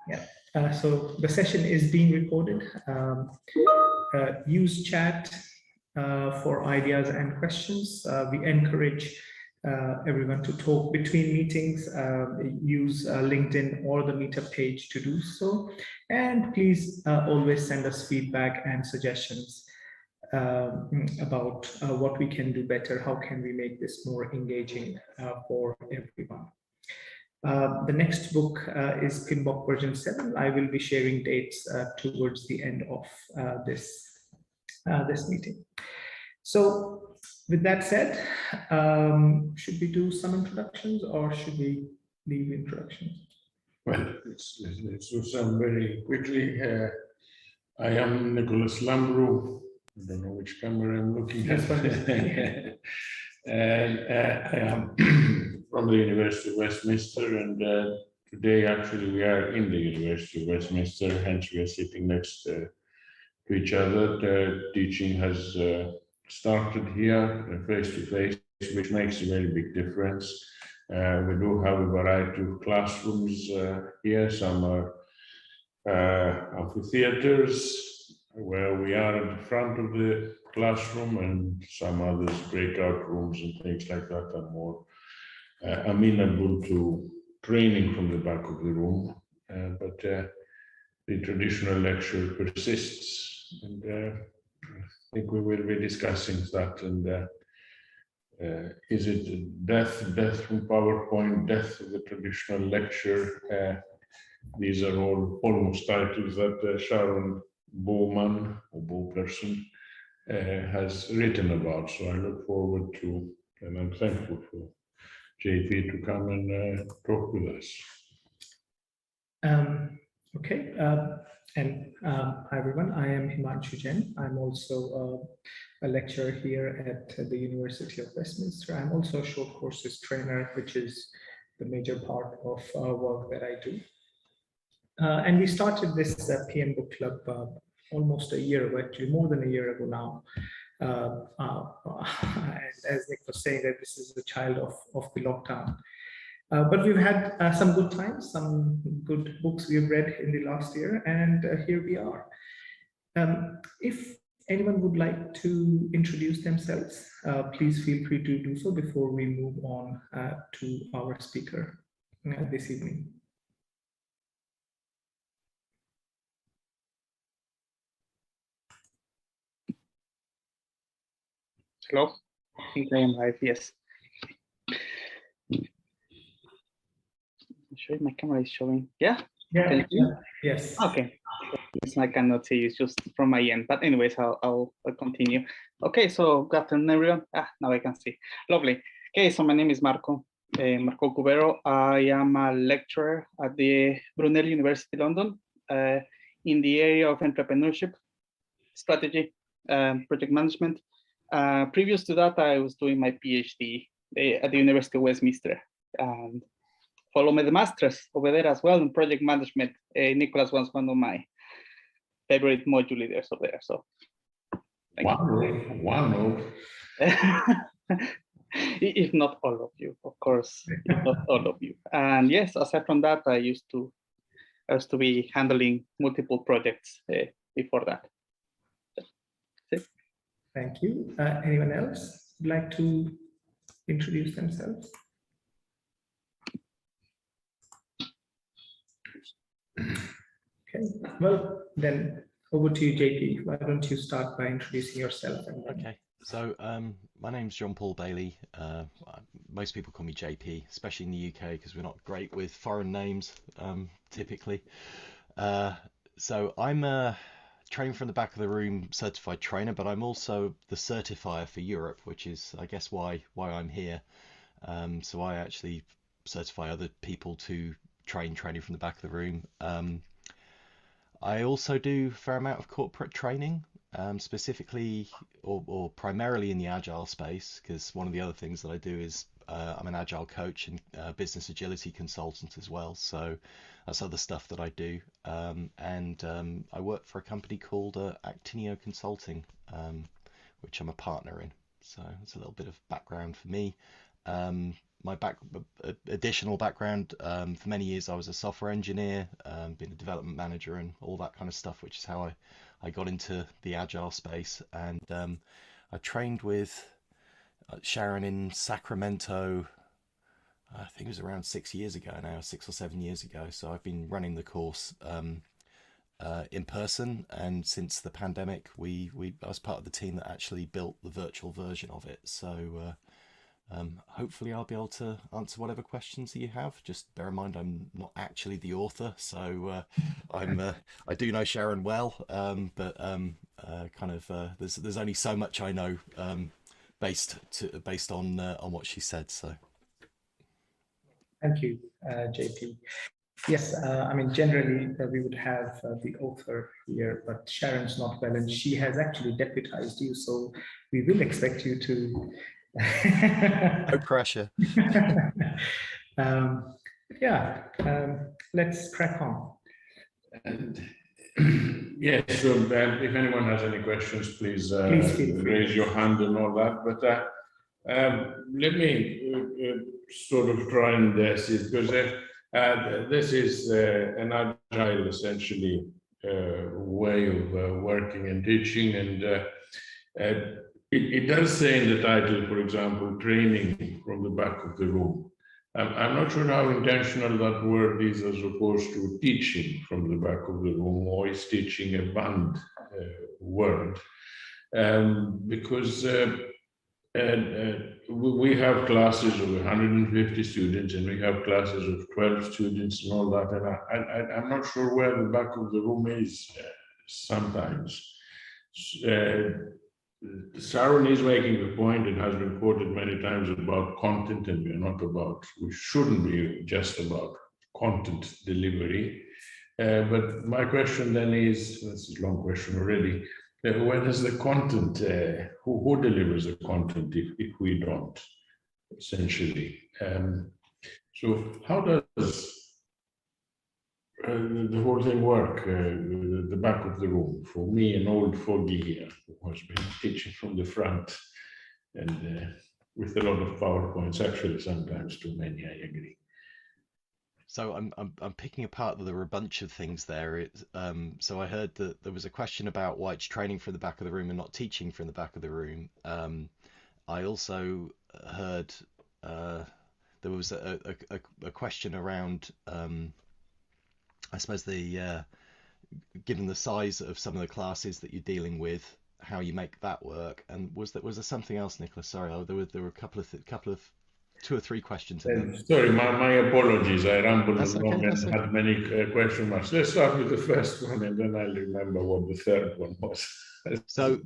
Yeah. So the session is being recorded. Use chat for ideas and questions. We encourage everyone to talk between meetings. Use LinkedIn or the Meetup page to do so. And please always send us feedback and suggestions about what we can do better. How can we make this more engaging for everyone? The next book is PMBOK version 7. I will be sharing dates towards the end of this meeting. So with that said, should we do some introductions or should we leave introductions? Well, let's do some very quickly. I am Nicholas Lambrew. I don't know which camera I'm looking at. And I am from the University of Westminster, and today actually we are in the University of Westminster, hence we are sitting next to each other. The teaching has started here face to face, which makes a very big difference. We do have a variety of classrooms here. Some are amphitheaters where we are at the front of the classroom, and some others breakout rooms and things like that are more amenable to training from the back of the room. But the traditional lecture persists, and I think we will be discussing that. And is it death from PowerPoint, death of the traditional lecture? These are all almost titles that Sharon Bowman, or Bowperson, has written about. So I look forward to, and I'm thankful for JP to come and talk with us. Okay, and hi everyone, I am Himanshu Jain. I'm also a lecturer here at the University of Westminster. I'm also a short courses trainer, which is the major part of work that I do. And we started this PM Book Club almost a year ago, actually more than a year ago now. As Nick was saying, that this is the child of the lockdown. But we've had some good times, some good books we've read in the last year, and here we are. If anyone would like to introduce themselves, please feel free to do so before we move on to our speaker this evening. Hello, I think I am live, yes. I'm sure my camera is showing. Yeah? Yeah. Yes. Okay. I cannot see, it's just from my end. But anyways, I'll continue. Okay, so good afternoon, everyone. Now I can see. Lovely. Okay, so my name is Marco Cubero. I am a lecturer at the Brunel University, London, in the area of entrepreneurship, strategy, project management. Previous to that, I was doing my PhD at the University of Westminster, and follow me the masters over there as well in project management. Nicholas was one of my favorite module leaders over there. So, one of. If not all of you, of course, if not all of you. And yes, aside from that, I used to be handling multiple projects before that. Thank you. Anyone else would like to introduce themselves? Okay, well, then over to you, JP. Why don't you start by introducing yourself? Okay, so my name's John Paul Bayley. Most people call me JP, especially in the UK, because we're not great with foreign names, typically. So I'm a train from the back of the room certified trainer, but I'm also the certifier for Europe, which is, I guess, why I'm here. So I actually certify other people to training from the back of the room. I also do a fair amount of corporate training, specifically or primarily in the agile space, because one of the other things that I do is I'm an agile coach and business agility consultant as well. So that's other stuff that I do. And I work for a company called Actinio Consulting, which I'm a partner in. So it's a little bit of background for me. my additional background. For many years, I was a software engineer, been a development manager, and all that kind of stuff, which is how I got into the agile space. And I trained with Sharon in Sacramento. I think it was around 6 years ago now, 6 or 7 years ago. So I've been running the course in person, and since the pandemic, I was part of the team that actually built the virtual version of it. So hopefully I'll be able to answer whatever questions that you have. Just bear in mind I'm not actually the author, so I do know Sharon well, but there's only so much I know based on what she said. So Thank you, JP. Yes, I mean, generally we would have the author here, but Sharon's not well, and she has actually deputized you, so we will expect you to. no pressure. Let's crack on. And yes, so if anyone has any questions, please raise your hand and all that. But let me sort of try and assist, because this is an agile, essentially, way of working and teaching, and it does say in the title, for example, training from the back of the room. I'm not sure how intentional that word is as opposed to teaching from the back of the room, or is teaching a banned word, because we have classes of 150 students, and we have classes of 12 students and all that, and I'm not sure where the back of the room is sometimes. Sharon is making the point, and has been quoted many times, about content, and we shouldn't be just about content delivery. But my question then is, this is a long question already, when is the content, who delivers the content if we don't, essentially? So how does the whole thing work, the back of the room? For me, an old fogey here, who has been teaching from the front, and with a lot of PowerPoints, actually sometimes too many, I agree. So I'm picking apart that there were a bunch of things there. So I heard that there was a question about why it's training from the back of the room and not teaching from the back of the room. I also heard there was a question around, I suppose, given the size of some of the classes that you're dealing with, how you make that work. And was there something else, Nicholas? Sorry, there were a couple of 2 or 3 questions in there. Sorry, my apologies. I rambled along and okay. had many question marks. Let's start with the first one, and then I'll remember what the third one was. So,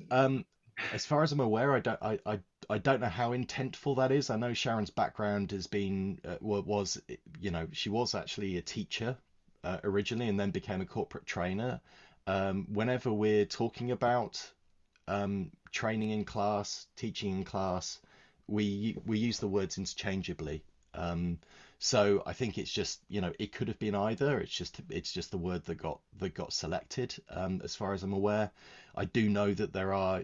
as far as I'm aware, I don't know how intentful that is. I know Sharon's background has been she was actually a teacher originally, and then became a corporate trainer. Whenever we're talking about training in class, teaching in class, we use the words interchangeably. So I think it's just, it could have been either. It's just the word that got selected. As far as I'm aware, I do know that there are.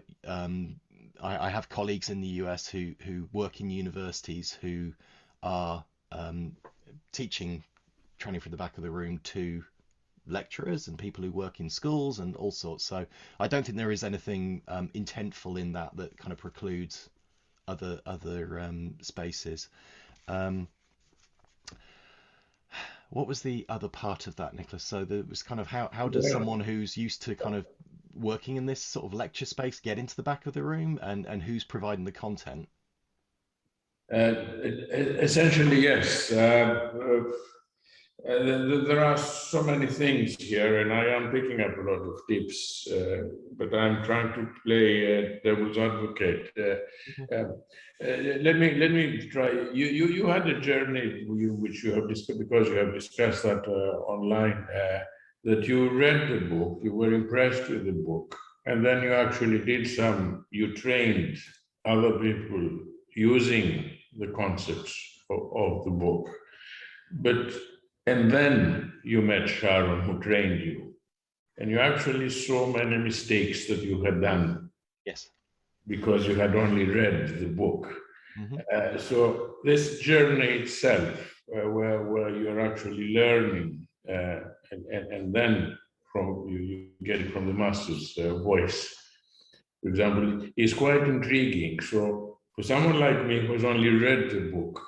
I have colleagues in the US who work in universities who are teaching training from the back of the room to lecturers and people who work in schools and all sorts. So I don't think there is anything intentful in that kind of precludes other spaces. What was the other part of that, Nicholas? So there was kind of how does someone who's used to kind of working in this sort of lecture space get into the back of the room, and who's providing the content? Essentially, yes. There are so many things here, and I am picking up a lot of tips, but I'm trying to play devil's advocate. Let me try. You had a journey which you have discussed, because you have discussed that online, that you read the book, you were impressed with the book, and then you actually you trained other people using the concepts of the book. And then you met Sharon, who trained you, and you actually saw many mistakes that you had done. Yes. Because you had only read the book. So this journey itself, where you're actually learning, and then you get it from the master's voice, for example, is quite intriguing. So for someone like me who's only read the book,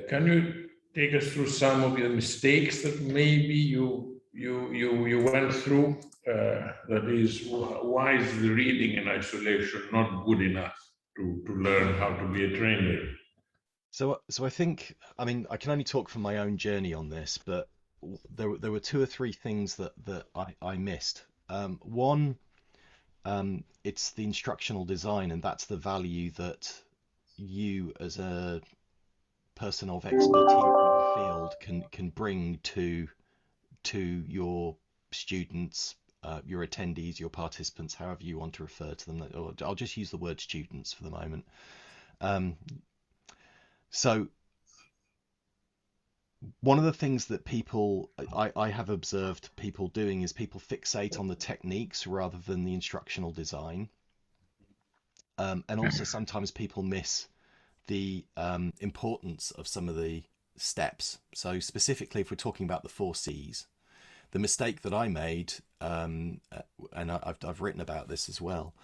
can you take us through some of the mistakes that maybe you went through? That is, why is the reading in isolation not good enough to learn how to be a trainer? So I think, I mean, I can only talk from my own journey on this, but there were two or three things that I missed. One, it's the instructional design, and that's the value that you as a person of expertise in the field can bring to your students, your attendees, your participants, however you want to refer to them. Or I'll just use the word students for the moment. So one of the things that I have observed people doing is people fixate on the techniques rather than the instructional design. And also sometimes people miss the importance of some of the steps. So specifically, if we're talking about the 4 C's, the mistake that I made, and I've written about this as well,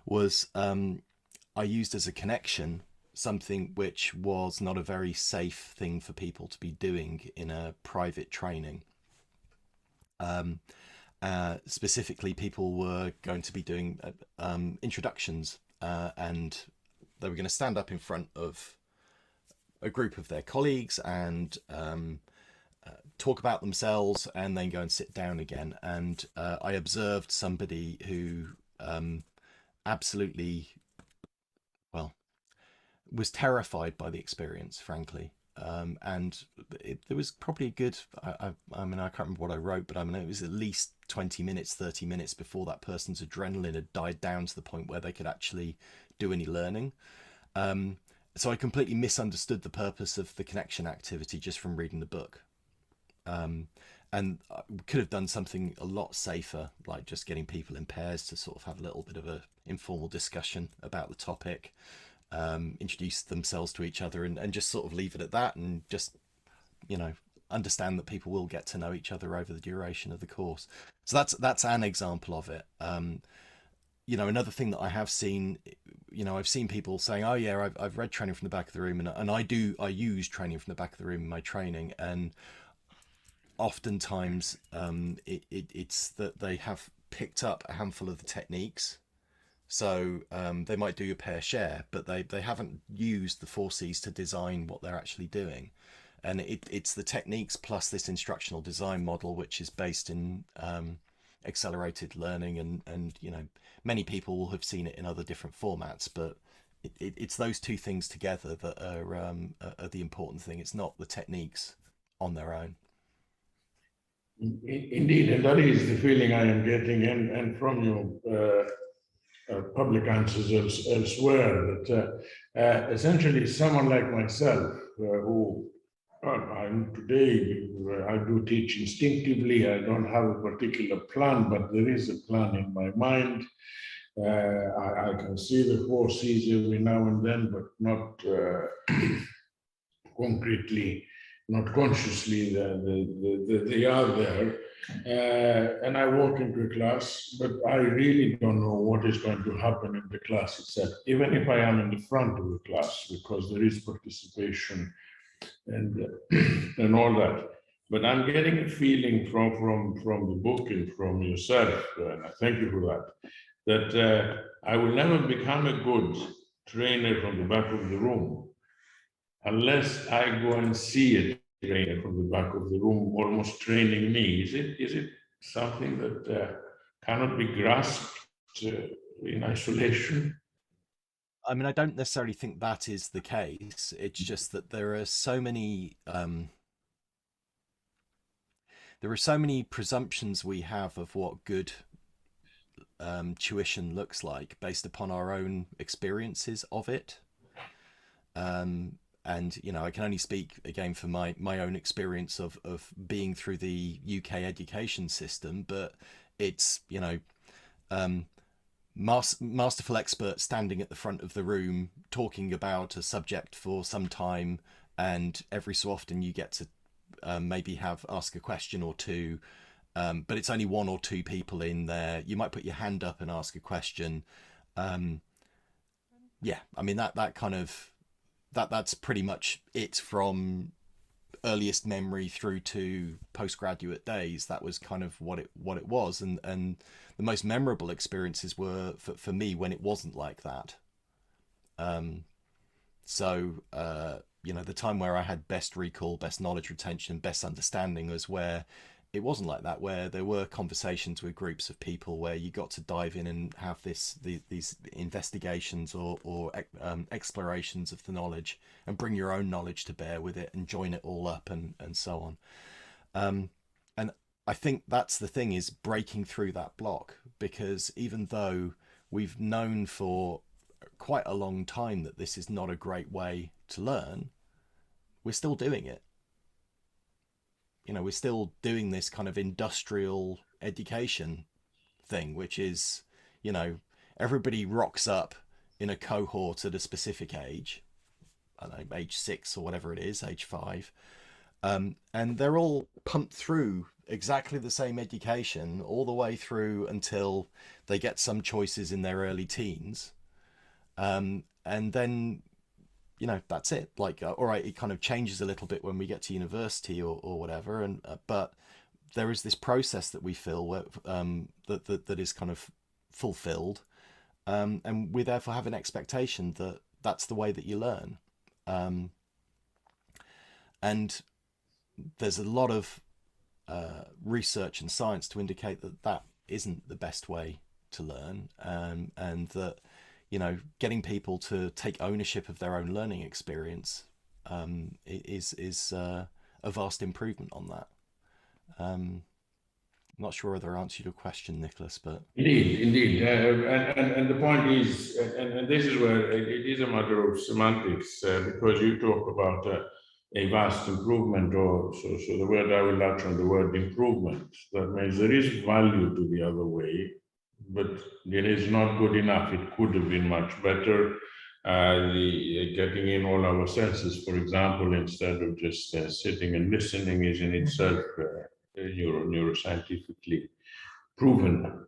was I used as a connection something which was not a very safe thing for people to be doing in a private training. Specifically, people were going to be doing introductions, and they were going to stand up in front of a group of their colleagues and talk about themselves and then go and sit down again. And I observed somebody who absolutely, well, was terrified by the experience, frankly. And there was probably a good, I mean, I can't remember what I wrote, but I mean, it was at least 20 minutes, 30 minutes before that person's adrenaline had died down to the point where they could actually do any learning. So I completely misunderstood the purpose of the connection activity just from reading the book. And I could have done something a lot safer, like just getting people in pairs to sort of have a little bit of a informal discussion about the topic, introduce themselves to each other, and just sort of leave it at that, and just, you know, understand that people will get to know each other over the duration of the course. So that's an example of it. You know, another thing that I have seen, you know, I've seen people saying, oh yeah, I've read Training from the Back of the Room, and I use Training from the Back of the Room in my training, and oftentimes it's that they have picked up a handful of the techniques. So they might do a pair share, but they haven't used the 4 C's to design what they're actually doing. And it's the techniques plus this instructional design model, which is based in accelerated learning, and you know, many people will have seen it in other different formats, but it's those two things together that are the important thing. It's not the techniques on their own. Indeed, and that is the feeling I am getting, and from your public answers elsewhere, that essentially someone like myself, who I'm today, I do teach instinctively. I don't have a particular plan, but there is a plan in my mind. I can see the 4 C's every now and then, but not concretely, not consciously. They are there. And I walk into a class, but I really don't know what is going to happen in the class itself, even if I am in the front of the class, because there is participation and and all that. But I'm getting a feeling from the book and from yourself, and I thank you for that I will never become a good trainer from the back of the room unless I go and see a trainer from the back of the room almost training me. Is it something that cannot be grasped in isolation? I mean, I don't necessarily think that is the case. It's just that there are so many presumptions we have of what good tuition looks like based upon our own experiences of it. And you know, I can only speak again for my own experience of being through the UK education system, but it's, you know, masterful expert standing at the front of the room talking about a subject for some time, and every so often you get to maybe ask a question or two, but it's only one or two people in there. You might put your hand up and ask a question. Yeah, I mean that kind of that's pretty much it from earliest memory through to postgraduate days. That was kind of what it was, and the most memorable experiences were for me when it wasn't like that. So the time where I had best recall, best knowledge retention, best understanding was where it wasn't like that, where there were conversations with groups of people where you got to dive in and have these investigations or explorations of the knowledge and bring your own knowledge to bear with it and join it all up and so on. And I think that's the thing, is breaking through that block, because even though we've known for quite a long time that this is not a great way to learn, we're still doing it. We're still doing this kind of industrial education thing, which is, everybody rocks up in a cohort at a specific age, I don't know, age 6 or whatever it is, age 5. And they're all pumped through exactly the same education all the way through until they get some choices in their early teens. And then that's it. Like, all right, it kind of changes a little bit when we get to university or whatever. And but there is this process that we feel where, that is kind of fulfilled, and we therefore have an expectation that that's the way that you learn. And there's a lot of research and science to indicate that that isn't the best way to learn, and that getting people to take ownership of their own learning experience is a vast improvement on that. I'm not sure whether I answered your question, Nicholas, but indeed, and the point is, and this is where it is a matter of semantics, because you talk about a vast improvement, or so the word I will latch on the word improvement. That means there is value to the other way, but it is not good enough. It could have been much better. Getting in all our senses, for example, instead of just sitting and listening, is in itself neuroscientifically proven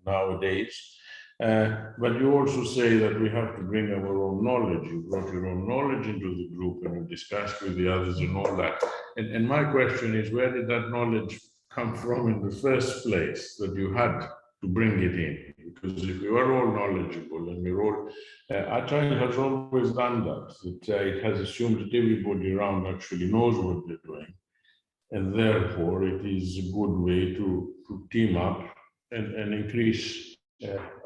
nowadays. But you also say that we have to bring our own knowledge. You brought your own knowledge into the group and you discussed with the others and all that. And my question is, where did that knowledge come from in the first place that you had to bring it in? Because if we are all knowledgeable and we're all, Agile has always done that, it has assumed that everybody around actually knows what they're doing. And therefore, it is a good way to team up and increase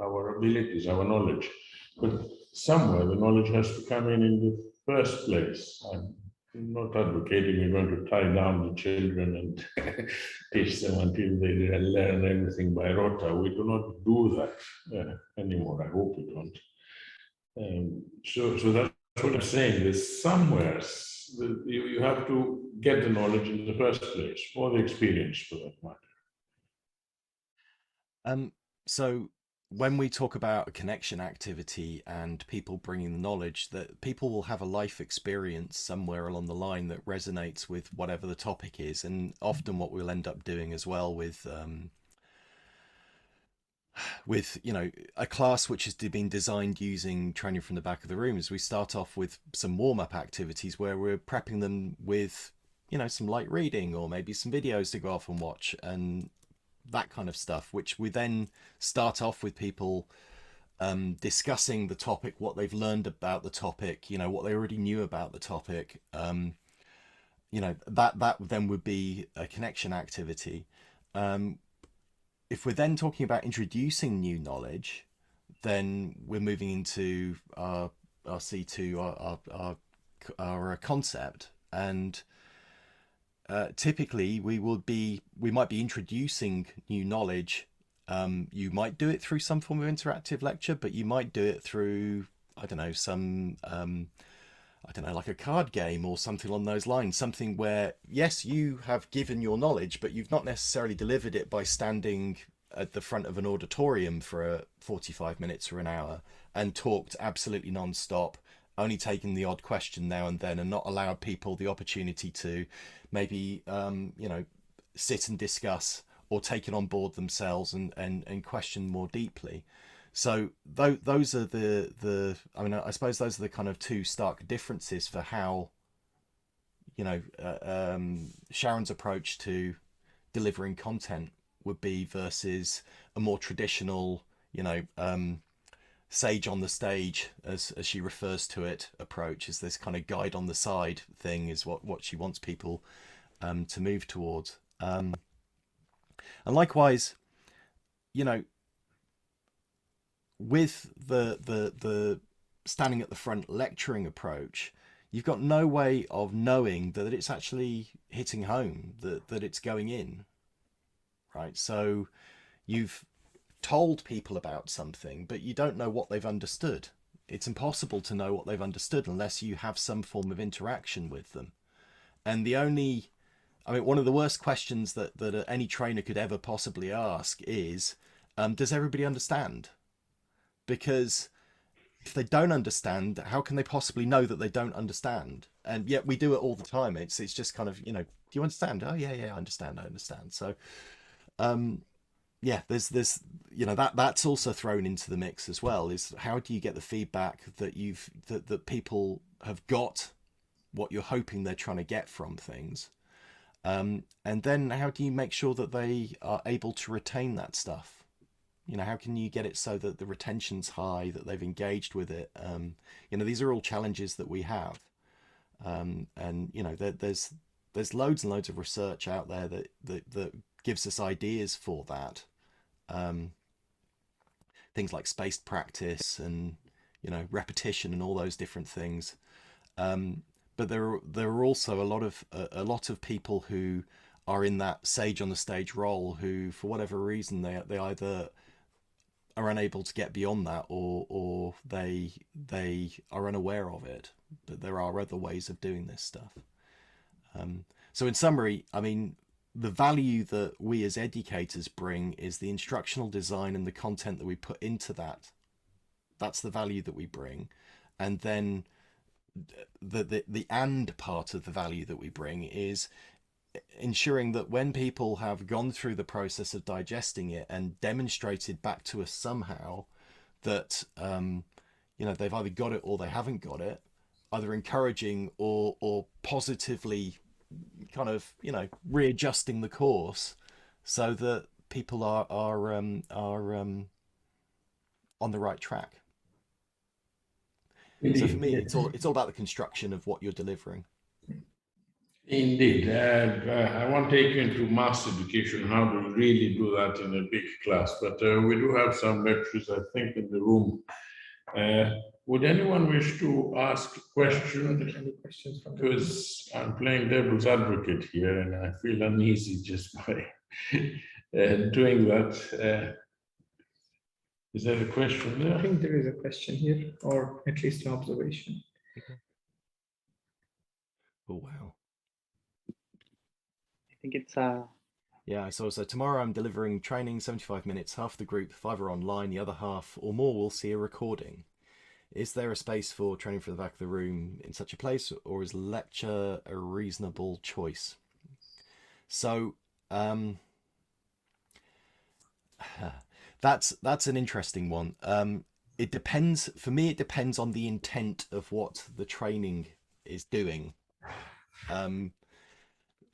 our abilities, our knowledge. But somewhere the knowledge has to come in the first place. I'm not advocating we're going to tie down the children and teach them until they learn everything by rota. We do not do that anymore. I hope we don't. So that's what I'm saying. There's somewhere you have to get the knowledge in the first place, or the experience for that matter. So when we talk about a connection activity and people bringing the knowledge, that people will have a life experience somewhere along the line that resonates with whatever the topic is. And often what we'll end up doing as well with a class which has been designed using training from the back of the room is we start off with some warm-up activities where we're prepping them with some light reading or maybe some videos to go off and watch and that kind of stuff, which we then start off with people discussing the topic, what they've learned about the topic, what they already knew about the topic. That then would be a connection activity. If we're then talking about introducing new knowledge, then we're moving into our C2, our concept. And typically we might be introducing new knowledge. You might do it through some form of interactive lecture, but you might do it through, I don't know, like a card game or something along those lines, something where, yes, you have given your knowledge, but you've not necessarily delivered it by standing at the front of an auditorium for 45 minutes or an hour and talked absolutely non-stop, only taking the odd question now and then, and not allowed people the opportunity to maybe sit and discuss or take it on board themselves and question more deeply. So those are I suppose those are the kind of two stark differences for how Sharon's approach to delivering content would be versus a more traditional, sage on the stage, as she refers to it, approach. Is this kind of guide on the side thing is what she wants people to move towards. And likewise, with the standing at the front lecturing approach, you've got no way of knowing that it's actually hitting home, that it's going in, right? So you've told people about something, but you don't know what they've understood. It's impossible to know what they've understood unless you have some form of interaction with them. And one of the worst questions that any trainer could ever possibly ask is, does everybody understand? Because if they don't understand, how can they possibly know that they don't understand? And yet we do it all the time. It's just kind of, do you understand? Oh yeah, I understand. So, there's that's also thrown into the mix as well. Is how do you get the feedback that that people have got what you're hoping they're trying to get from things, and then how do you make sure that they are able to retain that stuff? How can you get it so that the retention's high, that they've engaged with it? These are all challenges that we have. There's loads and loads of research out there that gives us ideas for that. Things like spaced practice and, repetition and all those different things. But there are also a lot of people who are in that sage on the stage role who, for whatever reason, they either are unable to get beyond that, or they are unaware of it, that there are other ways of doing this stuff. So in summary, the value that we as educators bring is the instructional design and the content that we put into that. That's the value that we bring. And then the and part of the value that we bring is ensuring that when people have gone through the process of digesting it and demonstrated back to us somehow that they've either got it or they haven't got it, either encouraging or positively kind of readjusting the course so that people are on the right track. Indeed. So for me, it's all about the construction of what you're delivering. Indeed. I won't take you into mass education, how to really do that in a big class, but we do have some lecturers, I think, in the room. Would anyone wish to ask a question? Any questions from Because I'm playing devil's advocate here and I feel uneasy just by doing that. Is there a question there? I think there is a question here, or at least an observation. Oh, wow. I think it's Yeah, so tomorrow I'm delivering training, 75 minutes, half the group, 5 are online, the other half or more will see a recording. Is there a space for training from the back of the room in such a place, or is lecture a reasonable choice? So that's an interesting one. It depends. For me, it depends on the intent of what the training is doing.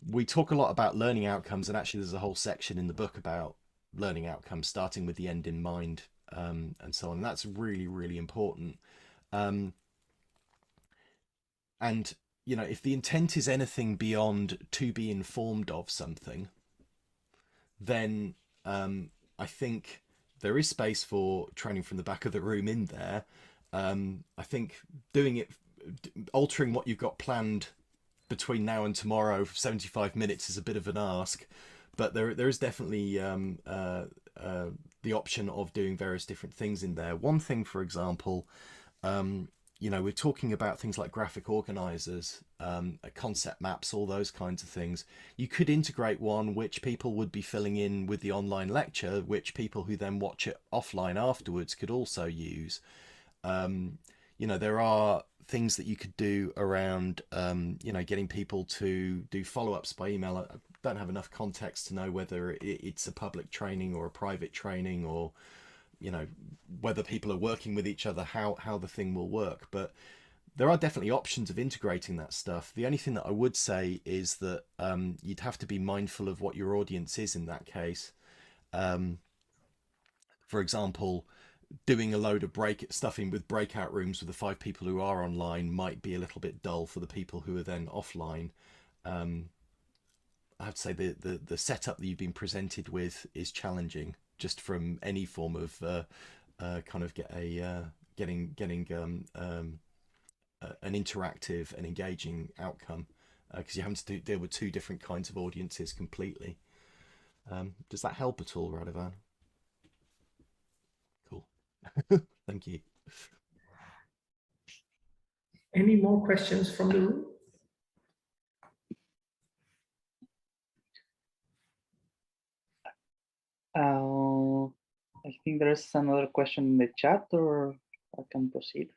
We talk a lot about learning outcomes, and actually there's a whole section in the book about learning outcomes, starting with the end in mind, and so on. And that's really, really important. And if the intent is anything beyond to be informed of something, then I think there is space for training from the back of the room in there. I think doing it, altering what you've got planned between now and tomorrow for 75 minutes is a bit of an ask, but there is definitely the option of doing various different things in there. One thing, for example, you know, we're talking about things like graphic organizers, concept maps, all those kinds of things. You could integrate one which people would be filling in with the online lecture, which people who then watch it offline afterwards could also use. You know, there are things that you could do around, you know, getting people to do follow-ups by email. I don't have enough context to know whether it's a public training or a private training, or, you know, whether people are working with each other, how the thing will work. But there are definitely options of integrating that stuff. The only thing that I would say is that you'd have to be mindful of what your audience is in that case. For example, doing a load of stuffing with breakout rooms with the 5 people who are online might be a little bit dull for the people who are then offline. I have to say the setup that you've been presented with is challenging, just from any form of kind of getting an interactive and engaging outcome, because you're having to deal with 2 different kinds of audiences completely. Does that help at all, Radovan? Cool. Thank you. Any more questions from the room? I think there's another question in the chat, or I can proceed.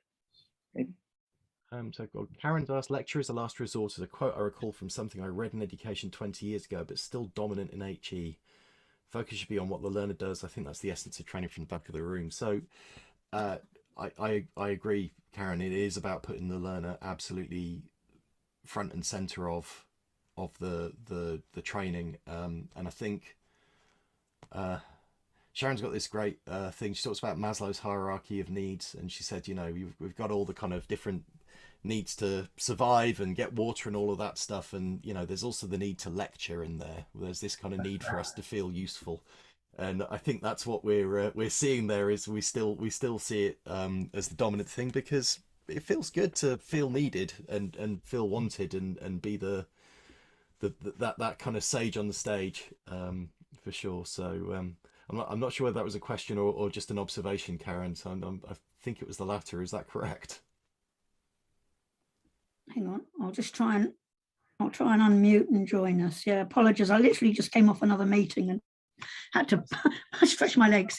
Maybe. So Karen's asked, lecture is a last resort is a quote I recall from something I read in education 20 years ago, but still dominant in HE. Focus should be on what the learner does. I think that's the essence of training from the back of the room. So I agree, Karen. It is about putting the learner absolutely front and center of the training. And I think Sharon's got this great thing. She talks about Maslow's hierarchy of needs, and she said, you know, we've got all the kind of different needs to survive and get water and all of that stuff, and you know, there's also the need to lecture in there. There's this kind of need for us to feel useful, and I think that's what we're seeing there. Is we still see it as the dominant thing, because it feels good to feel needed and feel wanted and be that kind of sage on the stage, for sure. So I'm not sure whether that was a question or just an observation, Karen. So I think it was the latter. Is that correct? Hang on, I'll try and unmute and join us. Yeah, apologies. I literally just came off another meeting and had to stretch my legs.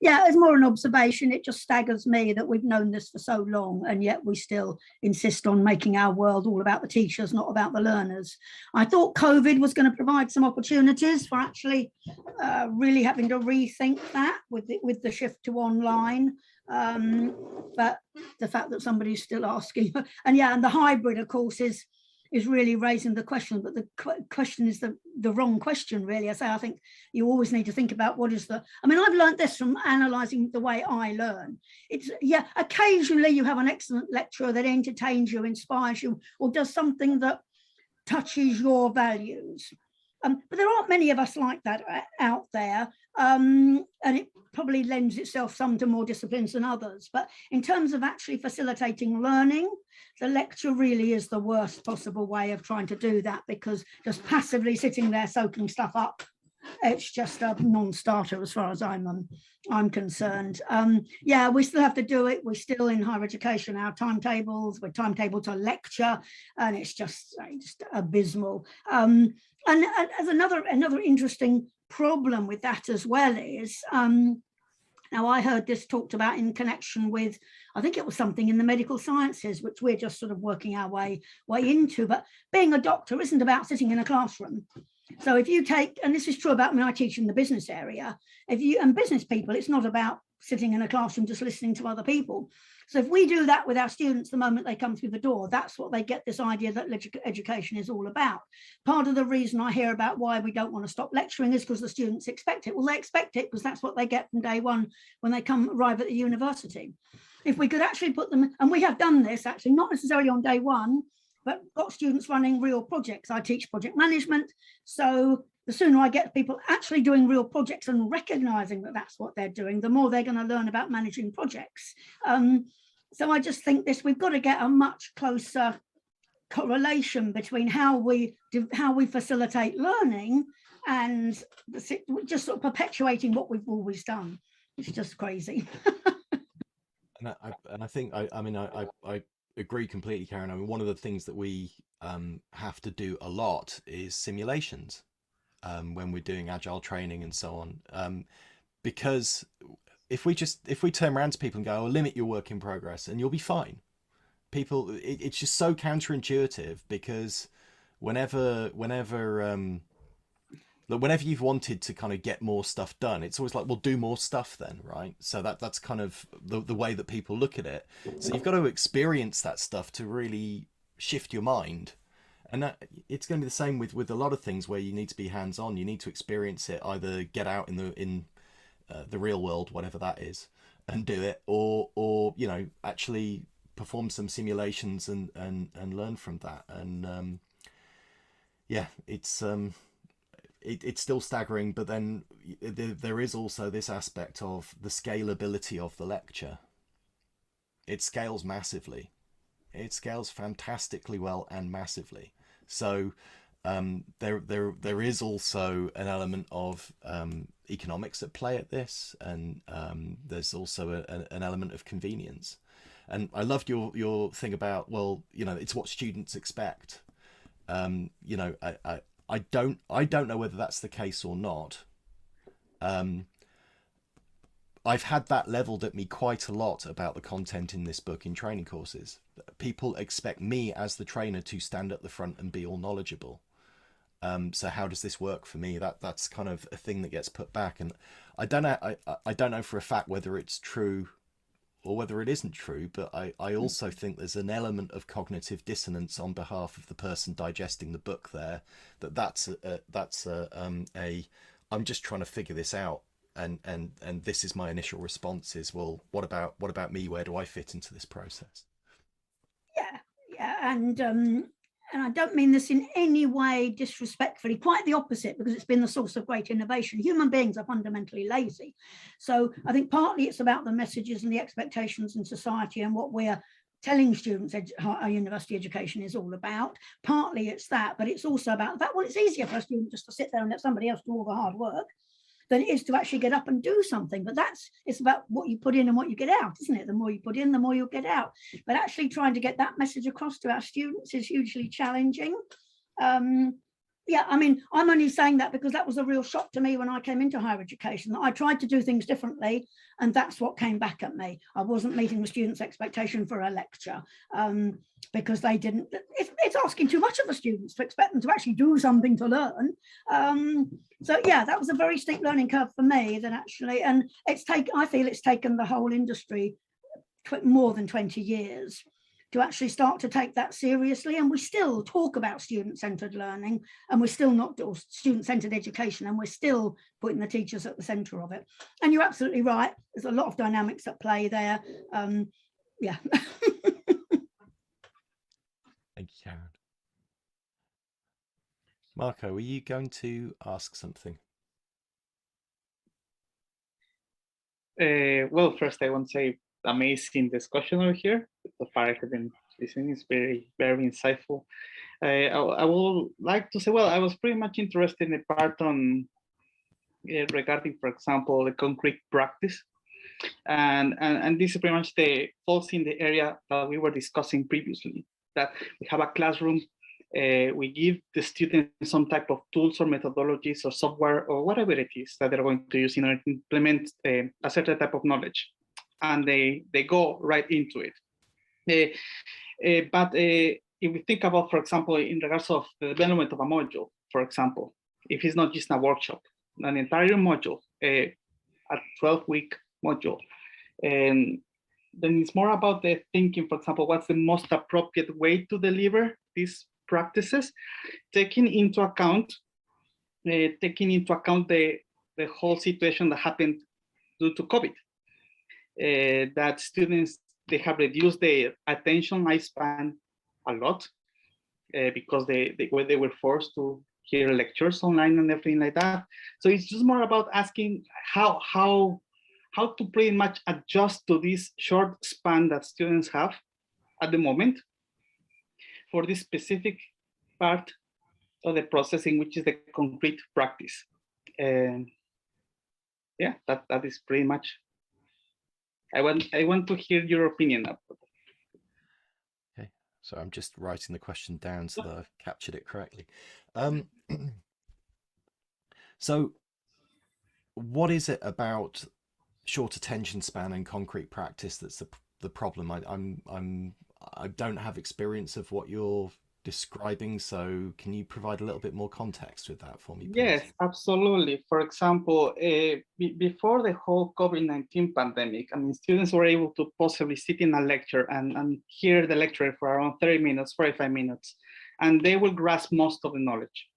Yeah, it's more an observation. It just staggers me that we've known this for so long, and yet we still insist on making our world all about the teachers, not about the learners. I thought COVID was going to provide some opportunities for actually really having to rethink that with the shift to online. But the fact that somebody's still asking, and the hybrid, of course, is really raising the question, but the question is the wrong question, really. I think you always need to think about what is I've learned this from analysing the way I learn. It's, occasionally you have an excellent lecturer that entertains you, inspires you, or does something that touches your values. But there aren't many of us like that out there, and it probably lends itself some to more disciplines than others. But in terms of actually facilitating learning, the lecture really is the worst possible way of trying to do that, because just passively sitting there soaking stuff up, it's just a non-starter as far as I'm concerned. We still have to do it. We're still in higher education, our timetables, we're timetabled to lecture, and it's just abysmal. And as another interesting problem with that as well is, now I heard this talked about in connection with, I think it was something in the medical sciences, which we're just sort of working our way into, but being a doctor isn't about sitting in a classroom. So if you take, and this is true about when I teach in the business area, and business people, it's not about sitting in a classroom just listening to other people. So if we do that with our students the moment they come through the door, that's what they get this idea that education is all about. Part of the reason I hear about why we don't want to stop lecturing is because the students expect it. Well, they expect it because that's what they get from day one when they arrive at the university. If we could actually put them, and we have done this actually, not necessarily on day one, but got students running real projects. I teach project management, so the sooner I get people actually doing real projects and recognizing that that's what they're doing, the more they're going to learn about managing projects. So I just think we've got to get a much closer correlation between how we facilitate learning and just sort of perpetuating what we've always done. It's just crazy. And I think I agree completely, Karen. I mean, one of the things that we have to do a lot is simulations when we're doing agile training and so on. Because if we turn around to people and go, "Oh, limit your work in progress," and you'll be fine. People, it's just so counterintuitive, because whenever you've wanted to kind of get more stuff done, it's always like, well, do more stuff then, right? So that's kind of the way that people look at it. So you've got to experience that stuff to really shift your mind. And that, it's going to be the same with a lot of things where you need to be hands-on. You need to experience it, either get out in the real world, whatever that is, and do it, or actually perform some simulations and learn from that. And it's still staggering, but then there is also this aspect of the scalability of the lecture. It scales massively. It scales fantastically well and massively. So there is also an element of economics at play at this, and there's also an element of convenience. And I loved your thing about, well, it's what students expect. I don't know whether that's the case or not. I've had that leveled at me quite a lot about the content in this book in training courses. People expect me as the trainer to stand at the front and be all knowledgeable. So how does this work for me? That's kind of a thing that gets put back, and I don't know for a fact whether it's true or whether it isn't true, but I also think there's an element of cognitive dissonance on behalf of the person digesting the book there. That's I'm just trying to figure this out, and this is my initial response is, well, what about me? Where do I fit into this process? Yeah, and I don't mean this in any way disrespectfully, quite the opposite, because it's been the source of great innovation. Human beings are fundamentally lazy. So I think partly it's about the messages and the expectations in society and what we're telling students our university education is all about. Partly it's that, but it's also about the fact, well, it's easier for a student just to sit there and let somebody else do all the hard work than it is to actually get up and do something. But it's about what you put in and what you get out, isn't it? The more you put in, the more you'll get out. But actually trying to get that message across to our students is hugely challenging. Yeah, I mean, I'm only saying that because that was a real shock to me when I came into higher education. I tried to do things differently, and that's what came back at me. I wasn't meeting the students' expectation for a lecture because they didn't. It's asking too much of the students to expect them to actually do something to learn. So yeah, that was a very steep learning curve for me. Then actually, and I feel it's taken the whole industry more than 20 years to actually start to take that seriously. And we still talk about student-centered learning, and we're still not doing student-centered education, and we're still putting the teachers at the center of it. And you're absolutely right. There's a lot of dynamics at play there. Yeah. Thank you, Karen. Marco, are you going to ask something? Well, first I want to say amazing discussion over here. So far I've been listening, it's very, very insightful. I would like to say, well, I was pretty much interested in the part on regarding, for example, the concrete practice. And this is pretty much falls in the area that we were discussing previously, that we have a classroom, we give the students some type of tools or methodologies or software or whatever it is that they're going to use in order to implement a certain type of knowledge. And they go right into it. But if we think about, for example, in regards of the development of a module, for example, if it's not just a workshop, an entire module, a 12-week module, and then it's more about the thinking, for example, what's the most appropriate way to deliver these practices, taking into account the whole situation that happened due to COVID. That students, they have reduced their attention lifespan a lot because they were forced to hear lectures online and everything like that. So it's just more about asking how to pretty much adjust to this short span that students have at the moment for this specific part of the processing, which is the concrete practice. And yeah, that is pretty much I want to hear your opinion about it. Okay, so I'm just writing the question down so that I've captured it correctly. So what is it about short attention span and concrete practice that's the problem? I don't have experience of what you're describing, so can you provide a little bit more context with that for me, please? Yes, absolutely. For example, before the whole COVID-19 pandemic, I mean, students were able to possibly sit in a lecture and hear the lecturer for around 30 minutes, 45 minutes, and they will grasp most of the knowledge.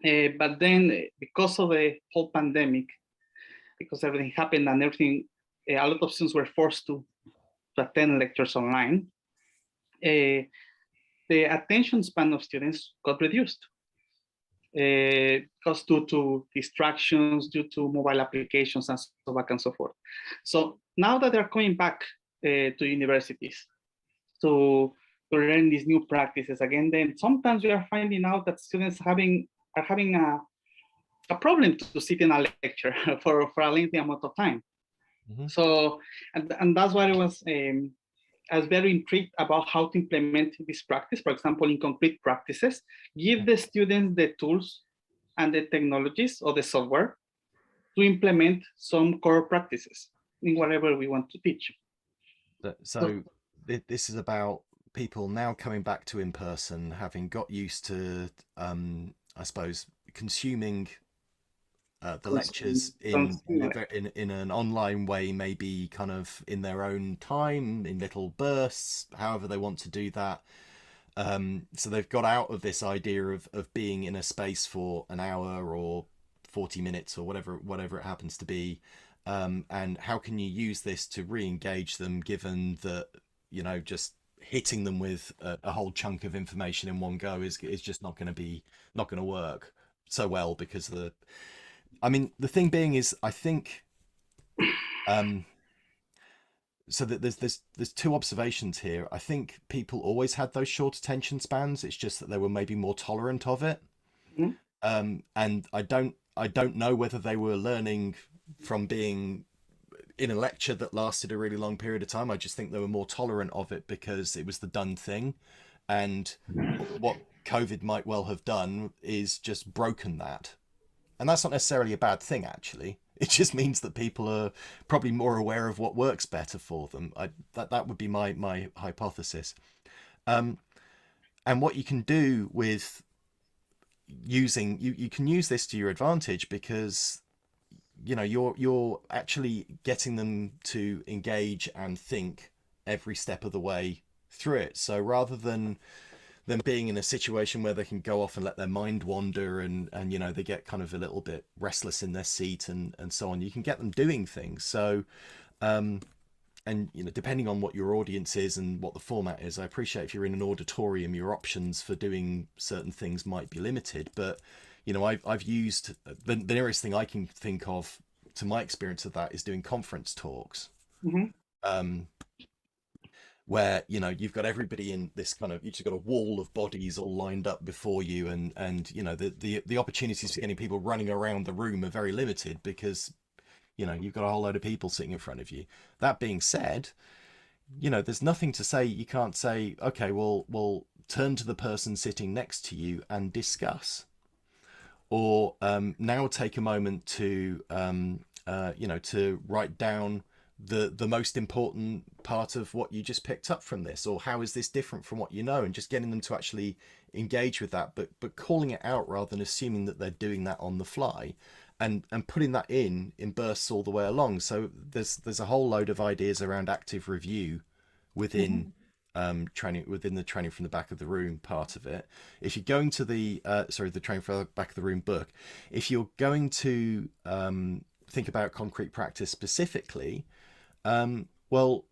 But then because of the whole pandemic, because everything happened and everything, a lot of students were forced to attend lectures online, the attention span of students got reduced. Because due to distractions, due to mobile applications and so back and so forth. So now that they're coming back to universities to learn these new practices again, then sometimes we are finding out that students are having a problem to sit in a lecture for a lengthy amount of time. Mm-hmm. So, and that's why I was very intrigued about how to implement this practice, for example, in concrete practices, give the students the tools and the technologies or the software to implement some core practices in whatever we want to teach. So this is about people now coming back to in person, having got used to, I suppose, consuming the lectures in an online way, maybe kind of in their own time, in little bursts, however they want to do that. So they've got out of this idea of being in a space for an hour or 40 minutes or whatever it happens to be. And how can you use this to re-engage them, given that, you know, just hitting them with a whole chunk of information in one go is just not going to work so well, because of the thing being is, I think, so that there's two observations here. I think people always had those short attention spans. It's just that they were maybe more tolerant of it. Mm-hmm. And I don't know whether they were learning from being in a lecture that lasted a really long period of time. I just think they were more tolerant of it because it was the done thing. And what COVID might well have done is just broken that. And that's not necessarily a bad thing, actually. It just means that people are probably more aware of what works better for them. That would be my hypothesis. And what you can do with using, you can use this to your advantage, because, you know, you're actually getting them to engage and think every step of the way through it. So rather than them being in a situation where they can go off and let their mind wander and you know, they get kind of a little bit restless in their seat and so on, you can get them doing things. So and you know, depending on what your audience is and what the format is, I appreciate if you're in an auditorium, your options for doing certain things might be limited, but you know, I've used the nearest thing I can think of to my experience of that is doing conference talks. Mm-hmm. Where, you know, you've got everybody in this kind of, you've just got a wall of bodies all lined up before you, and you know, the opportunities for getting people running around the room are very limited because, you know, you've got a whole load of people sitting in front of you. That being said, you know, there's nothing to say you can't say, okay, well turn to the person sitting next to you and discuss, or now take a moment to you know, to write down the most important part of what you just picked up from this, or how is this different from what you know, and just getting them to actually engage with that, but calling it out rather than assuming that they're doing that on the fly, and putting that in bursts all the way along. So there's a whole load of ideas around active review within training, within the training from the back of the room part of it. If you're going to the the training from the back of the room book, if you're going to think about concrete practice specifically, well,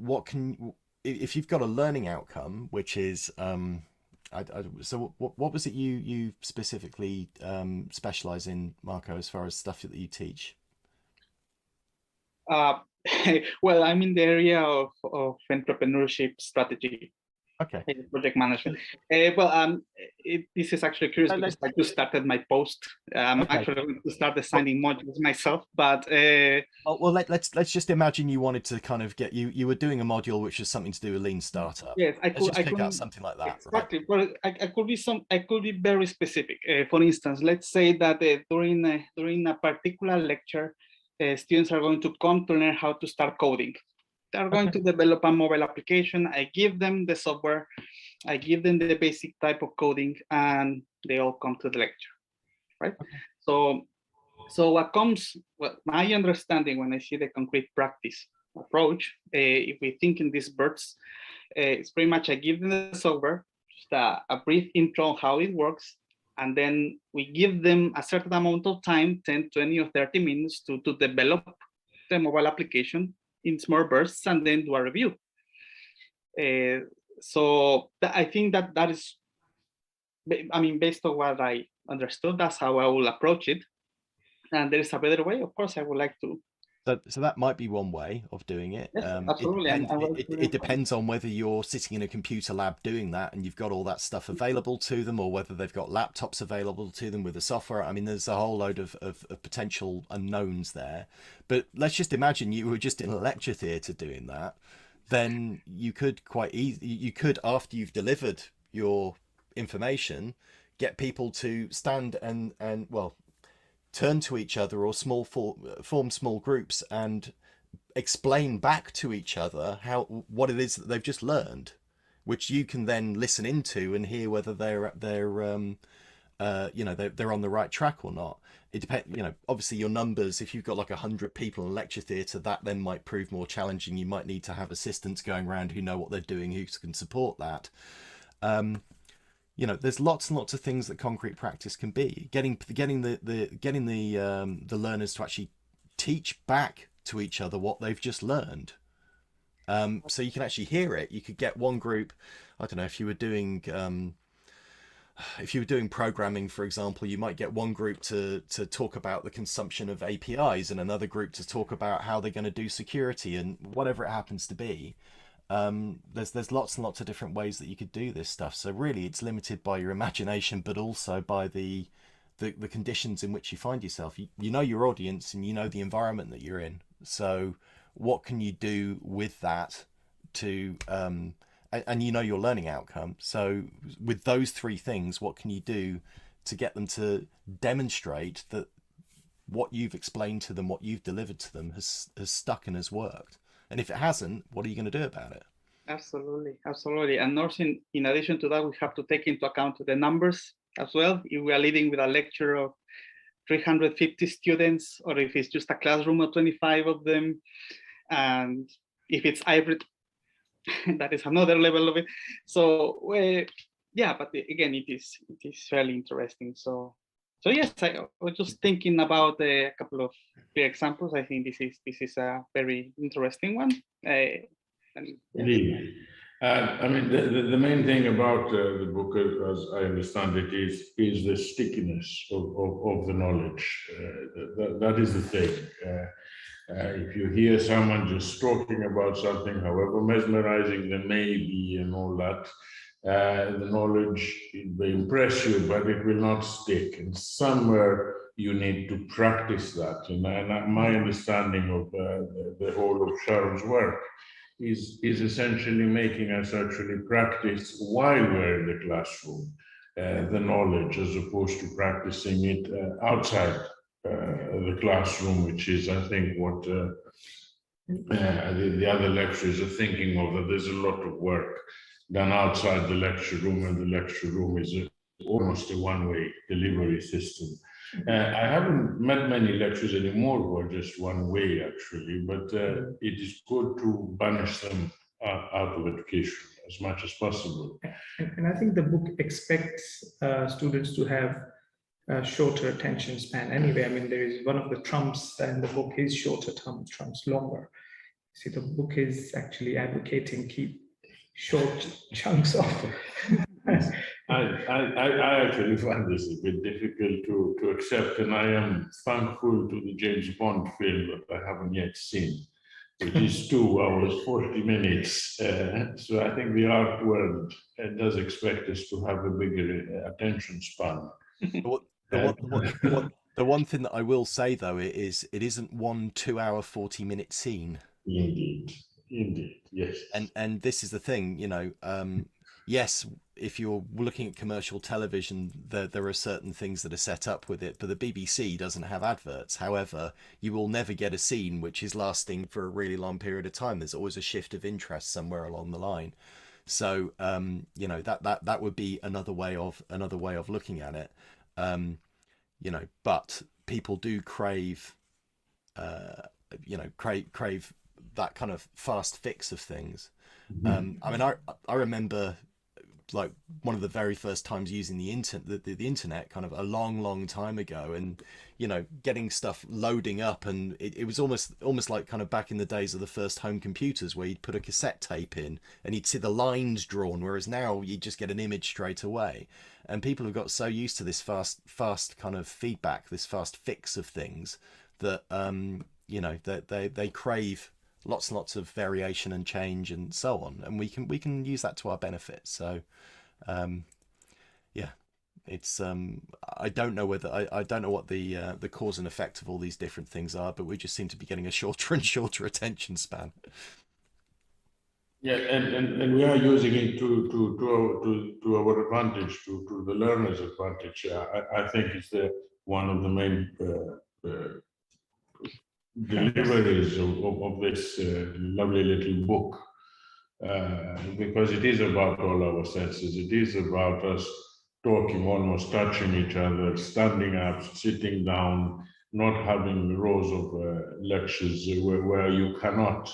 if you've got a learning outcome, which is, so what was it you specifically specialize in, Marco, as far as stuff that you teach? Well, I'm in the area of entrepreneurship strategy. Okay. Project management. This is actually curious because I just started my post. I'm actually going to start designing modules myself, but well, let's just imagine you wanted to kind of get you were doing a module which is something to do with lean startup. Yes, I could. Let's just pick out something like that. Exactly. Right? Well, I could be very specific. For instance, let's say that during a particular lecture, students are going to come to learn how to start coding. They're going to develop a mobile application. I give them the software, I give them the basic type of coding, and they all come to the lecture, right? So what comes, well, my understanding when I see the concrete practice approach, if we think in these birds, it's pretty much I give them the software, just a brief intro on how it works, and then we give them a certain amount of time, 10, 20, or 30 minutes to develop the mobile application in small bursts and then do a review. So I think that is, I mean, based on what I understood, that's how I will approach it. And there is a better way, of course, I would like to. So that might be one way of doing it. Yes, absolutely. It depends on whether you're sitting in a computer lab doing that and you've got all that stuff available to them, or whether they've got laptops available to them with the software. I mean, there's a whole load of potential unknowns there. But let's just imagine you were just in a lecture theatre doing that. Then you could after you've delivered your information, get people to stand and well, turn to each other or form small groups and explain back to each other what it is that they've just learned, which you can then listen into and hear whether they're on the right track or not. It depends, obviously your numbers, if you've got like 100 people in a lecture theatre, that then might prove more challenging. You might need to have assistants going around who know what they're doing, who can support that. There's lots and lots of things that concrete practice can be. Getting the learners to actually teach back to each other what they've just learned. So you can actually hear it. You could get one group, I don't know, if you were doing programming, for example, you might get one group to talk about the consumption of APIs and another group to talk about how they're going to do security and whatever it happens to be. There's lots and lots of different ways that you could do this stuff. So really it's limited by your imagination, but also by the conditions in which you find yourself. You know your audience and you know the environment that you're in. So what can you do with that to and you know your learning outcome. So with those three things, what can you do to get them to demonstrate that what you've explained to them, what you've delivered to them has stuck and has worked? And if it hasn't, what are you going to do about it? Absolutely. And also in addition to that, we have to take into account the numbers as well. If we are leading with a lecture of 350 students, or if it's just a classroom of 25 of them, and if it's hybrid, that is another level of it. So but again, it is fairly interesting. So yes, I was just thinking about a couple of clear examples. I think this is a very interesting one. Indeed. I mean, the main thing about the book, as I understand it, is the stickiness of the knowledge. That is the thing. If you hear someone just talking about something, however mesmerizing they may be and all that, the knowledge, it may impress you, but it will not stick. And somewhere you need to practice that. And my understanding of the whole of Sharon's work is essentially making us actually practice while we're in the classroom the knowledge, as opposed to practicing it outside the classroom, which is, I think, what the other lecturers are thinking of, that there's a lot of work done outside the lecture room, and the lecture room is almost a one-way delivery system. I haven't met many lecturers anymore who are just one way, actually, but it is good to banish them out of education as much as possible. And I think the book expects students to have a shorter attention span anyway. I mean, there is one of the trumps in the book is shorter trumps longer. See, the book is actually advocating keep short chunks off. I actually find this a bit difficult to accept, and I am thankful to the James Bond film that I haven't yet seen, which is 2 hours, 40 minutes. So I think the art world does expect us to have a bigger attention span. What, the one thing that I will say though is it isn't 1 2 hour 40-minute scene. Indeed, indeed, yes. And this is the thing, you know, yes, if you're looking at commercial television, there are certain things that are set up with it, but the BBC doesn't have adverts. However, you will never get a scene which is lasting for a really long period of time. There's always a shift of interest somewhere along the line. So you know, that would be another way of looking at it. You know, but people do crave you know, crave that kind of fast fix of things. I mean, I remember like one of the very first times using the internet kind of a long time ago, and you know, getting stuff loading up, and it was almost like kind of back in the days of the first home computers where you'd put a cassette tape in and you'd see the lines drawn, whereas now you just get an image straight away. And people have got so used to this fast kind of feedback, this fast fix of things, that you know, that they crave lots and lots of variation and change and so on, and we can use that to our benefit. So yeah, it's I don't know whether I don't know what the cause and effect of all these different things are, but we just seem to be getting a shorter and shorter attention span. Yeah, and we are using it to our advantage, to the learner's advantage. I think it's one of the main deliveries of this lovely little book, because it is about all our senses. It is about us talking, almost touching each other, standing up, sitting down, not having rows of lectures where you cannot.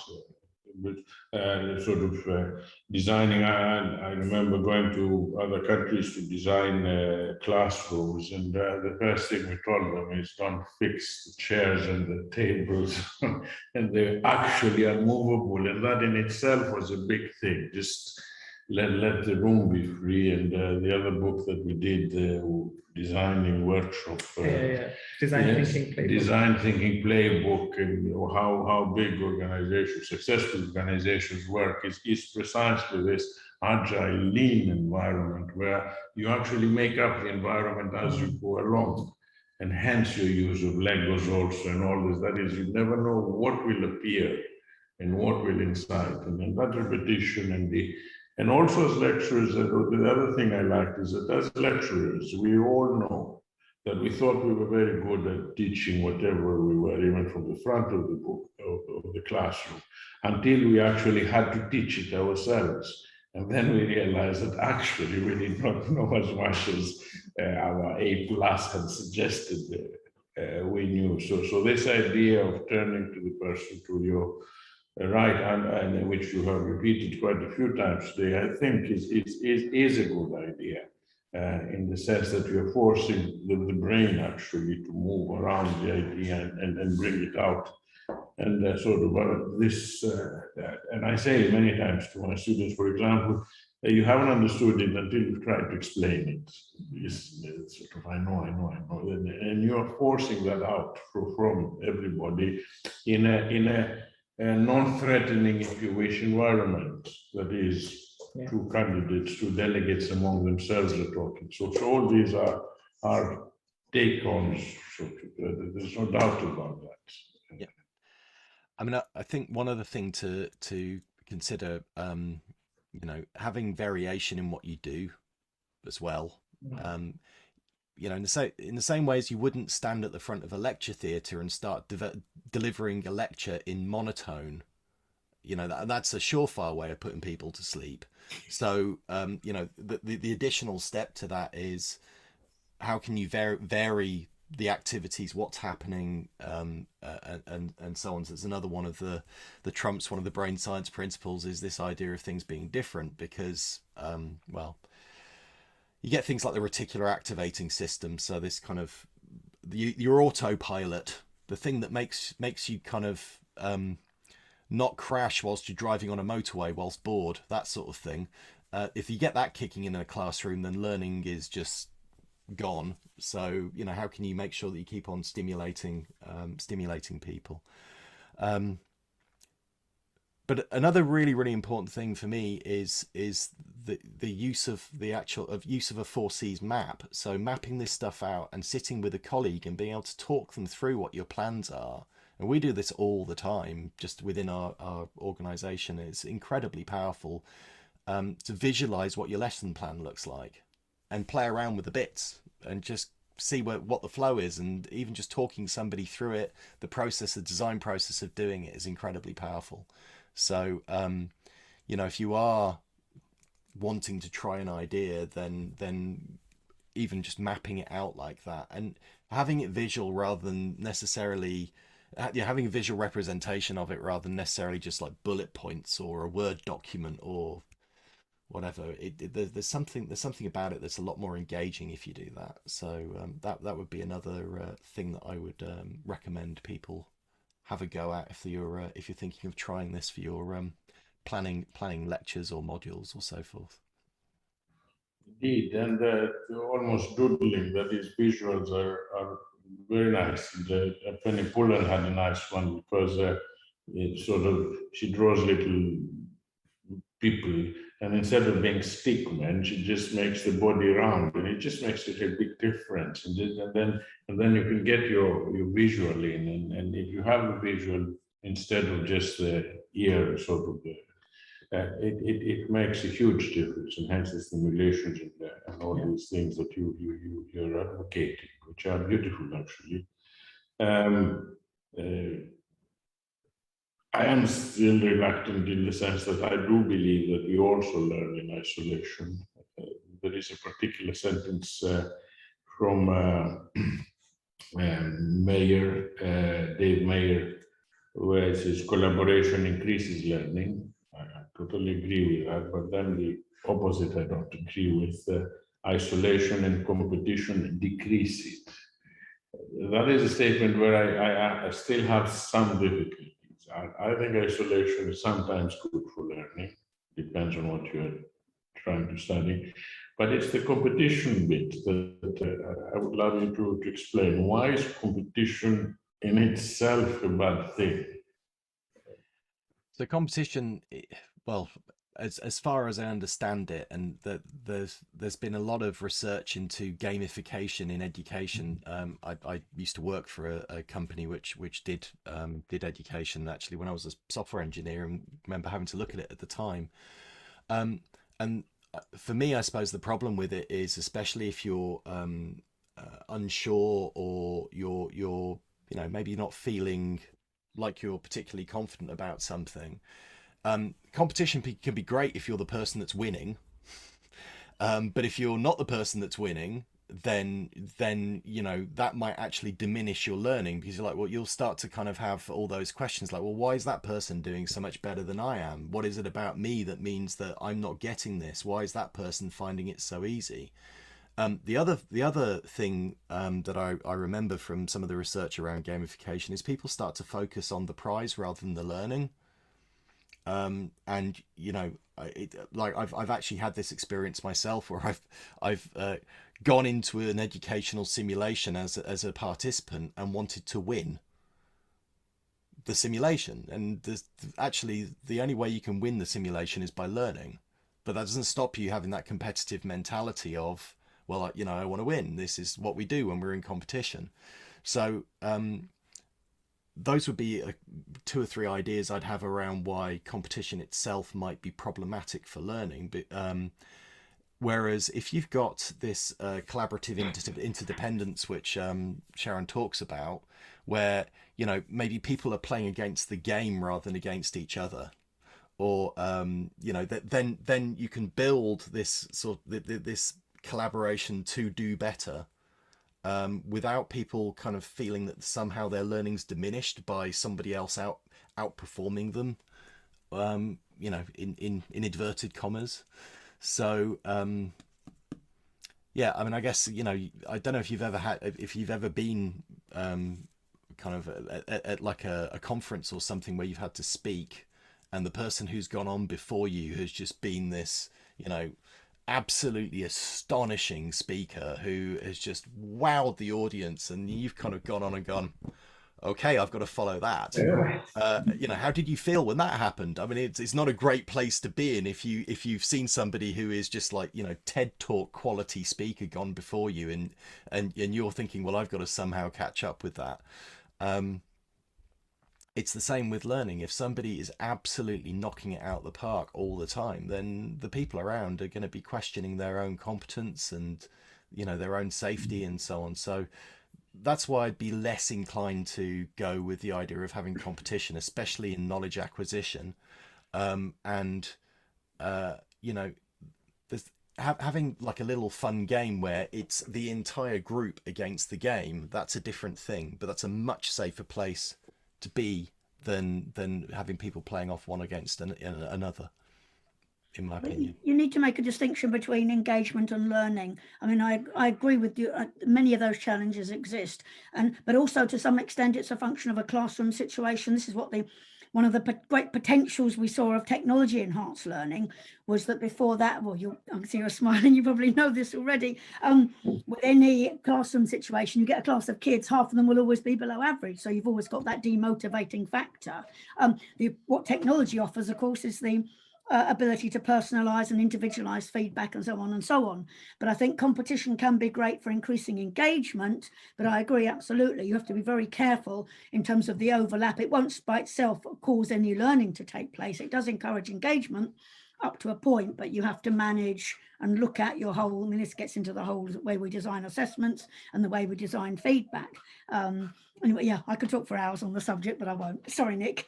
Sort of designing. I remember going to other countries to design classrooms, and the first thing we told them is don't fix the chairs and the tables, and they're actually unmovable, and that in itself was a big thing. Just let the room be free. And the other book that we did, designing workshop. Design thinking playbook. Design thinking playbook, and how big organizations, successful organizations work is precisely this agile, lean environment where you actually make up the environment as you go along. And hence your use of Legos also and all this. That is, you never know what will appear and what will incite. And then that repetition and also as lecturers, the other thing I liked is that as lecturers, we all know that we thought we were very good at teaching whatever we were, even from the front of the book, of the classroom, until we actually had to teach it ourselves. And then we realized that actually we did not know as much as our A+ had suggested we knew. So this idea of turning to the person to your right, and which you have repeated quite a few times today, I think is a good idea, in the sense that we are forcing the brain actually to move around the idea and bring it out. And sort of this, and I say many times to my students, for example, you haven't understood it until you've tried to explain it. It's sort of, I know, and you are forcing that out from everybody in a non-threatening, if you wish, environment that is two candidates, two delegates among themselves are talking. So all these are take-ons. There's no doubt about that. Yeah, I mean, I think one other thing to consider, you know, having variation in what you do as well. You know, in the same way as you wouldn't stand at the front of a lecture theatre and start delivering a lecture in monotone. You know, that's a surefire way of putting people to sleep. So, you know, the additional step to that is how can you vary the activities, what's happening, and so on. So it's another one of the trumps, one of the brain science principles is this idea of things being different, because, well, you get things like the reticular activating system. So this kind of your autopilot, the thing that makes you kind of not crash whilst you're driving on a motorway whilst bored, that sort of thing. If you get that kicking in a classroom, then learning is just gone. So, you know, how can you make sure that you keep on stimulating people? But another really, really important thing for me is the use of use of a 4Cs map. So mapping this stuff out and sitting with a colleague and being able to talk them through what your plans are. And we do this all the time, just within our organization. It's incredibly powerful to visualize what your lesson plan looks like and play around with the bits and just see what the flow is. And even just talking somebody through it, the design process of doing it is incredibly powerful. So, you know, if you are wanting to try an idea, then even just mapping it out like that and having it visual rather than necessarily having a visual representation of it rather than necessarily just like bullet points or a Word document or whatever. There's something about it that's a lot more engaging if you do that. So that would be another thing that I would recommend people have a go at if you're thinking of trying this for your planning lectures or modules or so forth. Indeed, and almost doodling, that is, visuals are very nice. Penny Pullen had a nice one because it sort of, she draws little people, and instead of being stick men, she just makes the body round, and it just makes it a big difference. And then you can get your visual in, and if you have a visual instead of just the ear sort of it makes a huge difference, and hence the stimulations and all these things that you're advocating, which are beautiful actually. I am still reluctant in the sense that I do believe that we also learn in isolation. There is a particular sentence from Dave Mayer, where it says collaboration increases learning. I totally agree with that, but then the opposite I don't agree with. Isolation and competition decrease it. That is a statement where I still have some difficulties. I think isolation is sometimes good for learning, depends on what you're trying to study, but it's the competition bit that I would love you to explain. Why is competition in itself a bad thing? So competition, well, as far as I understand it, and that there's been a lot of research into gamification in education. I used to work for a company which did education actually when I was a software engineer, and remember having to look at it at the time. And for me, I suppose the problem with it is, especially if you're unsure or you're you know, maybe not feeling like you're particularly confident about something. Competition can be great if you're the person that's winning, but if you're not the person that's winning, then you know that might actually diminish your learning, because you're like, well, you'll start to kind of have all those questions like, well, why is that person doing so much better than I am? What is it about me that means that I'm not getting this? Why is that person finding it so easy? The other thing that I remember from some of the research around gamification is people start to focus on the prize rather than the learning. And you know, like I've actually had this experience myself where I've gone into an educational simulation as a participant and wanted to win the simulation, and actually the only way you can win the simulation is by learning, but that doesn't stop you having that competitive mentality of, well, you know, I want to win. This is what we do when we're in competition. So those would be 2 or 3 ideas I'd have around why competition itself might be problematic for learning. But whereas if you've got this collaborative interdependence, which Sharon talks about, where, you know, maybe people are playing against the game rather than against each other, or you know, then you can build this sort of this collaboration to do better, without people kind of feeling that somehow their learning's diminished by somebody else outperforming them, you know, in inverted commas. So yeah, I mean, I guess, you know, I don't know if you've ever been kind of at like a conference or something where you've had to speak, and the person who's gone on before you has just been this, you know, absolutely astonishing speaker who has just wowed the audience, and you've kind of gone on and gone, okay, I've got to follow that. You know, how did you feel when that happened? I mean, it's not a great place to be in if you've seen somebody who is just like, you know, TED Talk quality speaker gone before you, and you're thinking, well, I've got to somehow catch up with that. It's the same with learning. If somebody is absolutely knocking it out the park all the time, then the people around are going to be questioning their own competence and, you know, their own safety and so on. So that's why I'd be less inclined to go with the idea of having competition, especially in knowledge acquisition. You know, having like a little fun game where it's the entire group against the game, that's a different thing, but that's a much safer place to be than having people playing off one against another, in my opinion. You need to make a distinction between engagement and learning. I mean, I agree with you. Many of those challenges exist, but also to some extent, it's a function of a classroom situation. This is what one of the great potentials we saw of technology enhanced learning was that before that, well, I can see you're smiling, you probably know this already. With any classroom situation, you get a class of kids, half of them will always be below average. So you've always got that demotivating factor. What technology offers, of course, is the ability to personalize and individualize feedback and so on and so on. But I think competition can be great for increasing engagement, but I agree absolutely. You have to be very careful in terms of the overlap. It won't by itself cause any learning to take place. It does encourage engagement up to a point, but you have to manage and look at your whole, I mean, this gets into the whole way we design assessments and the way we design feedback. Anyway, yeah, I could talk for hours on the subject, but I won't. Sorry, Nick.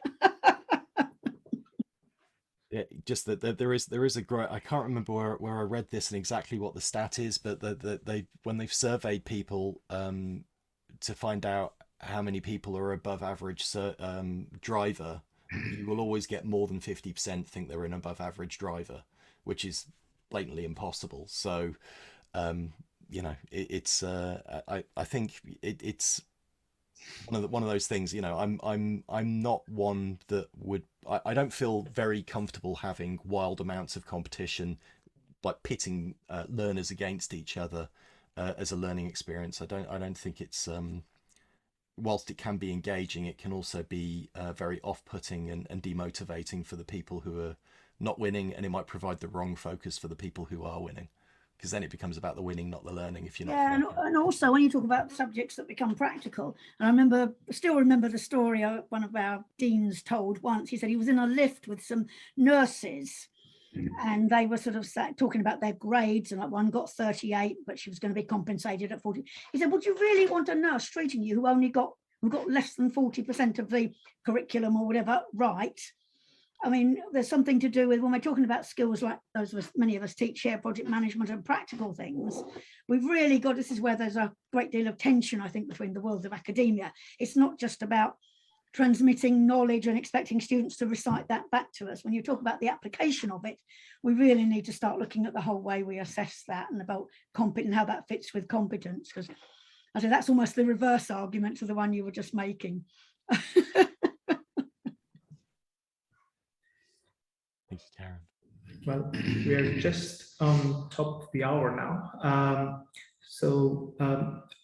Yeah, just that there is a great, I can't remember where I read this and exactly what the stat is, but they when they've surveyed people to find out how many people are above average driver, you will always get more than 50% think they're an above average driver, which is blatantly impossible. So you know, I think it's one of those things, you know, I'm not one that would, I don't feel very comfortable having wild amounts of competition, like pitting learners against each other as a learning experience. I don't think it's whilst it can be engaging, it can also be very off-putting and demotivating for the people who are not winning, and it might provide the wrong focus for the people who are winning, because then it becomes about the winning, not the learning. If you're not, yeah, and also when you talk about subjects that become practical, and I still remember the story one of our deans told once. He said he was in a lift with some nurses, and they were sort of talking about their grades, and like one got 38, but she was going to be compensated at 40. He said, "Would you really want a nurse treating you who got less than 40% of the curriculum or whatever right?" I mean, there's something to do with when we're talking about skills like those many of us teach here, project management and practical things. We've really got, this is where there's a great deal of tension, I think, between the world of academia. It's not just about transmitting knowledge and expecting students to recite that back to us. When you talk about the application of it, we really need to start looking at the whole way we assess that and about competence, how that fits with competence, because I say that's almost the reverse argument to the one you were just making. Thanks, Karen. Well, we are just on top of the hour now.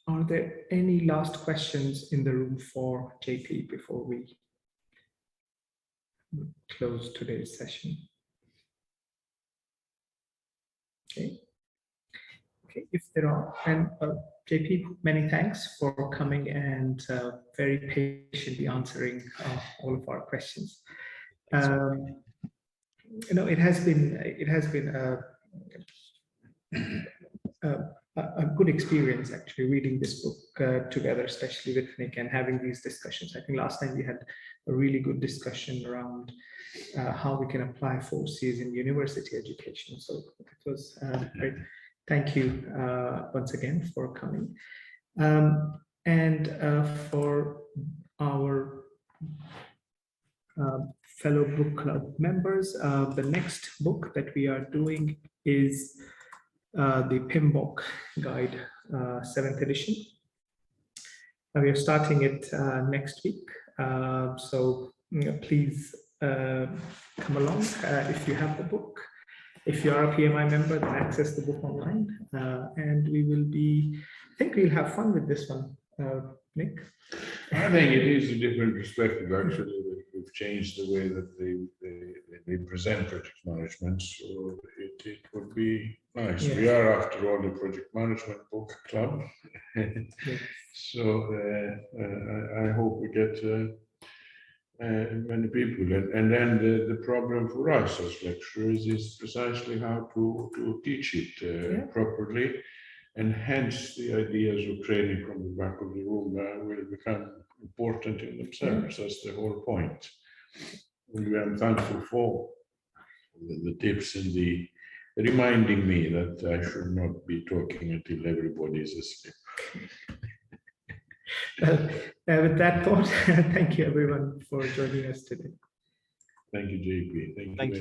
Are there any last questions in the room for JP before we close today's session? Okay. If there are, and JP, many thanks for coming and very patiently answering all of our questions. You know, it has been a good experience actually reading this book together, especially with Nick, and having these discussions. I think last time we had a really good discussion around how we can apply 4Cs in university education. So it was great. Thank you once again for coming. For our fellow book club members, the next book that we are doing is the PMBOK Guide, 7th edition. We are starting it next week, so please come along if you have the book. If you are a PMI member, then access the book online, and we will be, I think we'll have fun with this one, Nick. I think it is a different perspective, actually, that we've changed the way that they present project management, so it would be nice. We Yes. are, after all, the project management book club. Yes. So I hope we get many people. And then the problem for us as lecturers is precisely how to teach it Yeah. properly. And hence the ideas of training from the back of the room will become important in themselves. That's the whole point. And I'm thankful for the tips and the reminding me that I should not be talking until everybody is asleep. Well, with that thought, thank you everyone for joining us today. Thank you, JP. Thank you. Thank you.